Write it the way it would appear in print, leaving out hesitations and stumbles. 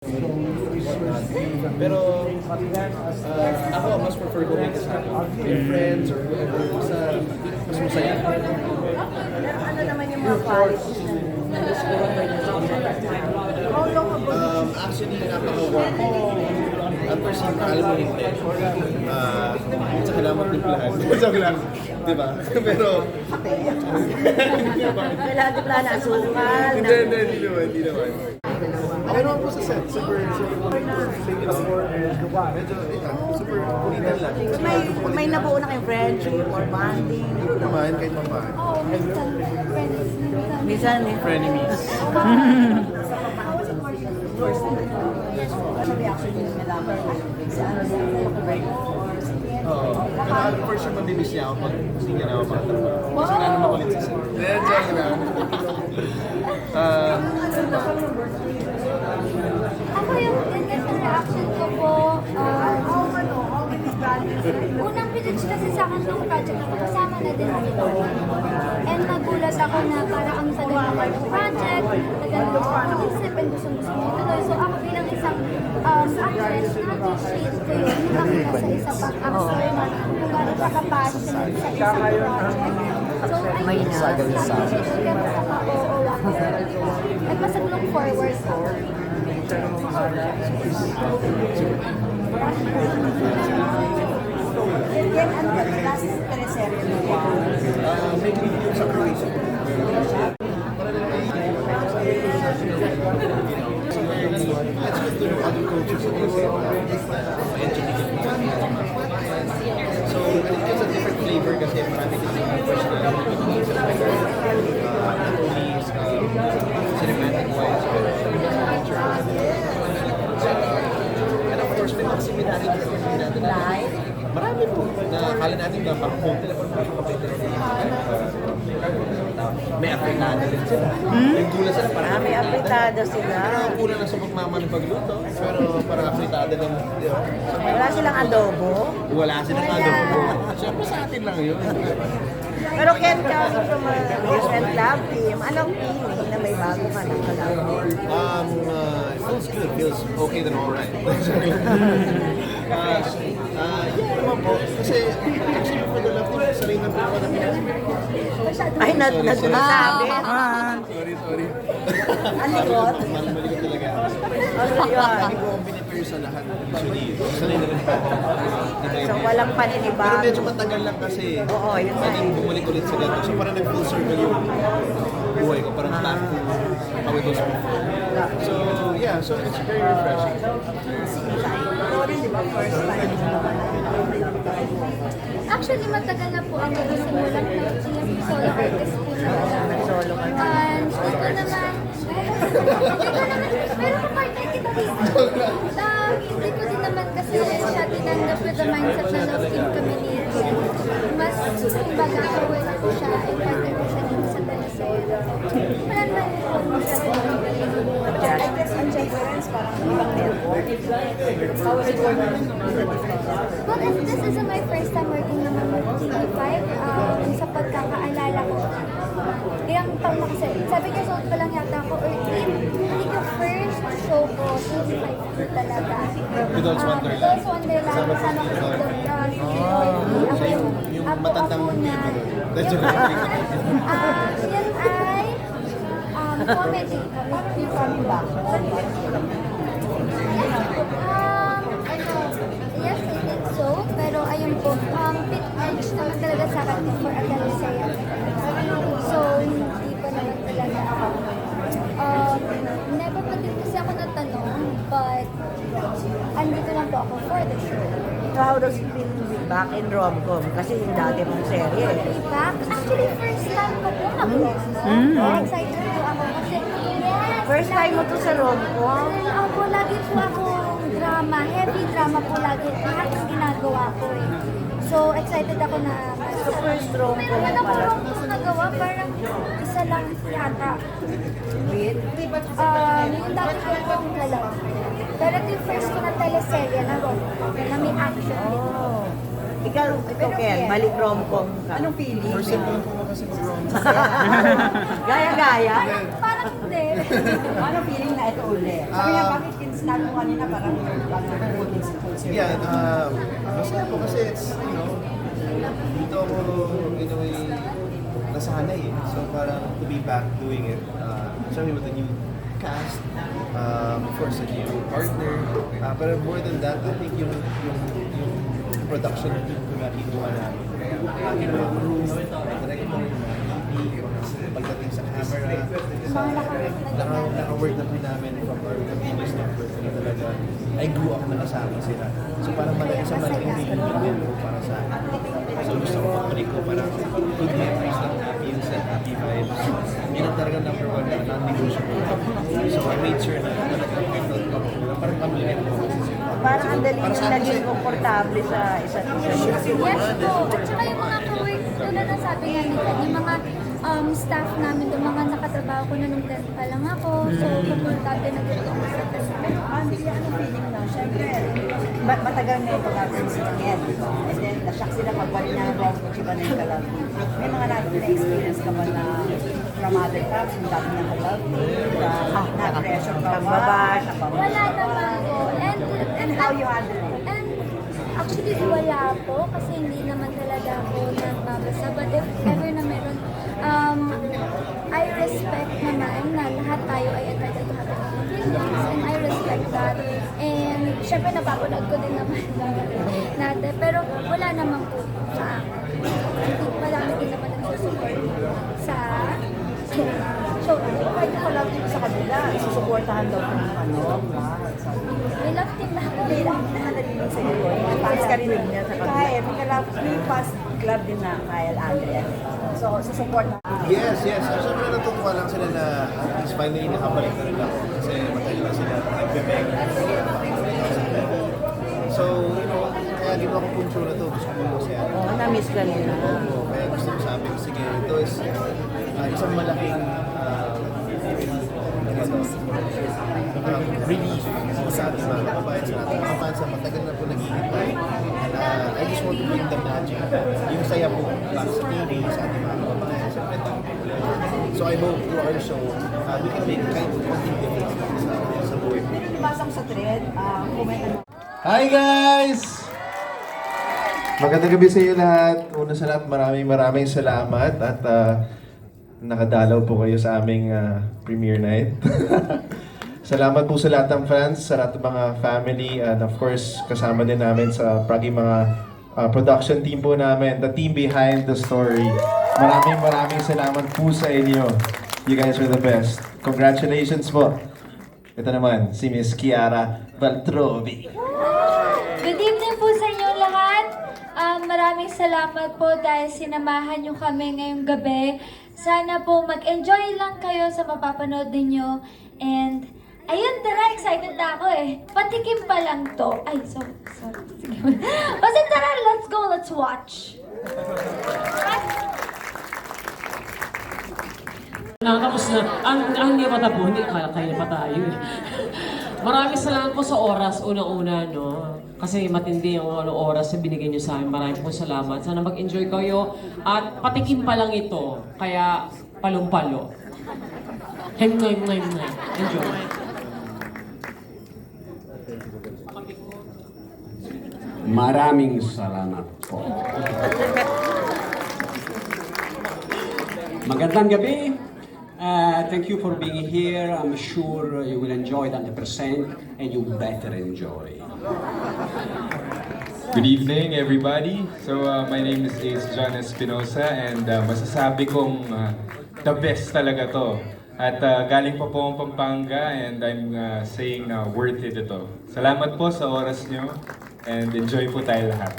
whatnot. Pero ako, mas prefer ko may kasama. With friends or whoever. Mas masaya. Ano naman yung mga qualities na discover niyo sa How long ago? Actually, napaka-work. At first, alam mo hindi. Minsan kailangan magtimplahan. Joke lang. Diba? Pero... Kailangan ko na asukal. Hindi naman. Okay naman po sa set. Super kulitan lang. May nabuo na kayong friendship or bonding? Hindi naman, kahit pa paano. Oo, minsan friends. Minsan eh. Frenemies. Ano reaction niyo nila? Sa ano niya? Oo. First siya mabibis niya ako pag hindi niya na ako makatrabaho. Kasi nga naman ulit sa set. Joke lang. Ako yung ganyan sa reaction ko po. Unang pinitch kasi sa akin ng project ako, kasama na din ako. And nagulat ako na parang ang tagal na ng project, tagal na ako isip and gusto ituloy. So ako bilang isang actress, na-appreciate ko yun. Nakita sa isa pang actor na kung gano'n siya ka-passionate sa isang project. So I think kaya oo, at mas look forward ako. Yan, ano ba yung last teleserye mo? May video sa cruise. Let's get to know other cultures of the So, it gives a different flavor kasi marami kasi yung personality. Not only cinematic wise, but and of course, may mga similarities natin. Marami po na akala natin na parang phone telephone pa yung kapitero. May apretado din sila. Yung gula sila parang May apretado sila. parang gula na sa pagmama ng pagluto. Pero parang apretado ng... Wala silang adobo. Wala silang adobo. Siyempre sa atin lang yun. Pero Ken, coming from a different love team, anong feeling na may bago ka ng kalabo? It feels good. Feels okay than alright. Yeah, naman po. Kasi actually for the love team, sanay na po ako na Ay, nagsasabi. Sorry. Ang likod? Malikot talaga. Ano yun? Hindi ko binipare sa lahat. Actually, sanay na rin po ako. So, walang Pero paninibago. medyo matagal lang kasi Oo, yun nga naging bumalik ulit sa ganito. So parang nag-full circle yung buhay ko. Parang back to how it was before. So yeah, so it's very refreshing. Sorry, di ba, first time? Actually, matagal na po ako simulan ng solo artist po na Solo ka na. And pero kapag kita dito, hindi ko din naman kasi siya tinanggap with the mindset na love team kami ni Jen. Mas kumbaga kawin ko siya and partner ko siya dito sa teleserye. Wala naman po siya Ang difference, parang ibang network. How is it working? Well, this is my first time working naman with TV5. Sa pagkakaalala ko, ilang taon na kasi, 7 years old pa lang yata ako, or 8. Hindi ko first show ko, TV5 talaga. Adults Wonderland. Adults Wonderland, kasama ko si Dr. Yung matandang na. Joke lang. Yan ay comedy. Parang yung coming back. Yes, I think so. Pero ayun po, pitch naman talaga sa akin for a teleserye. So, hindi pa naman talaga ako. Never pa din kasi ako natanong, but andito lang po ako for the show. So how does it feel to be back in rom-com? Kasi yung dati mong serye. Back? Actually, first time ko po excited po ako kasi, yes! First time mo to sa rom-com? Ako, lagi po akong drama, heavy drama po lagi. Lahat ng ginagawa ko eh. So, excited ako na So first rom-com meron mo ako pala. rom-com nagawa, parang isa lang yata. With? Yung dati ko yung dalawa. Pero ito yung first ko na teleserye na rom-com, na may action. Oh. Ikaw, Ken, balik rom-com ka. Anong feeling? First time ko lang po kasi mag-rom. Gaya-gaya? Parang hindi. Anong feeling na ito ulit? Sabi niya, bakit sinabi mo kanina parang good experience. Yeah, masaya po kasi it's, dito ako in a way nasanay eh. So parang to be back doing it, especially with the new cast, of course a new partner, pero more than that, I think yung production team ko na kinuha namin. Aking mga crew, director, pagdating sa camera, naka-work na po namin from our previous network na talaga, I grew up na kasama sila. So parang isang malaking reunion po para sa akin. So gusto ko pag-balik ko parang good memories ng happy and happy vibes. Yun ang talaga number one na non-negotiable. So I made sure na talagang I felt comfortable. Parang pamilya ko kasi sila. Parang ang dali yung naging komportable sa isa't isa. Yes po. At saka yung mga ka-work, tulad ng sabi nga ni Kat, yung mga staff namin, yung mga nakatrabaho ko na nung 10 pa lang ako. So, komportable na dito ako sa test. Pero Andy, anong feeling na? Siyempre, matagal na yung pag-asin si Ed. And then, nasyak sila pagbalik na ng Ross kung siya na yung kalab. May mga natin na-experience ka ba na traumatic ka? Kung dati na kalab, na-pressure ka ba? Wala naman po. And how you handle it? And actually, wala po. Kasi hindi naman talaga ako nagbabasa. But if ever na meron, I respect naman na lahat tayo ay entitled to have our own opinions. And I respect that. And syempre, napapanood ko din naman natin. Pero wala naman po sa akin. Marami din naman nagsusupport sa show. Kahit yung kalab sa kanila, isusuportahan daw ng May love team na ako. May lang nakalagin sa iyo. Fans ka rin niya sa kanila. Kaya, may fans club din na Kyle Andrea. So, susupport na. Yes. Siyempre natutuwa lang sila na at least finally nakabalik na rin ako. Kasi matagal na sila nag-bebeg. So, kaya ginawa ko po yung show na to. Gusto ko masaya. Oo, na-miss ka nila. Oo, kaya gusto ko sabi ko, sige, ito is isang malaking relief sa ating mga kababayan sa ating mga fans na matagal na po naghihintay. And I just want to bring the magic. Yung saya po para sa TV, sa ating mga kababayan, sa so I hope through our show, we can make kind of something different sa buhay. Nabasa ko sa thread, comment ano. Hi guys! Magandang gabi sa iyo lahat. Una sa lahat, maraming salamat at nakadalaw po kayo sa aming premiere night. Salamat po sa lahat ng fans, sa lahat ng mga family, and of course, kasama din namin sa Prague mga production team po namin, the team behind the story. Maraming salamat po sa inyo. You guys are the best. Congratulations po. Ito naman, si Miss Kiara Baltrovi. Good evening po sa inyo lahat. Maraming salamat po dahil sinamahan nyo kami ngayong gabi. Sana po mag-enjoy lang kayo sa mapapanood ninyo. And ayun, tara, excited na ako eh. Patikim pa lang to. Ay, sorry. Sige. Basta tara, let's go, let's watch. Tapos na, hindi pa tapo, hindi, kaya pa tayo eh. Maraming salamat po sa oras, una-una, no? Kasi matindi yung oras na binigay nyo sa amin. Maraming po salamat. Sana mag-enjoy kayo. At patikim pa lang ito. Kaya, palong-palo. Enjoy. Maraming salamat po. Magandang gabi. Thank you for being here. I'm sure you will enjoy it 100% and you better enjoy. Good evening, everybody. So, my name is Ace John Espinosa and masasabi kong the best talaga to. At galing pa po ang Pampanga and I'm saying worth it ito. Salamat po sa oras nyo and enjoy po tayo lahat.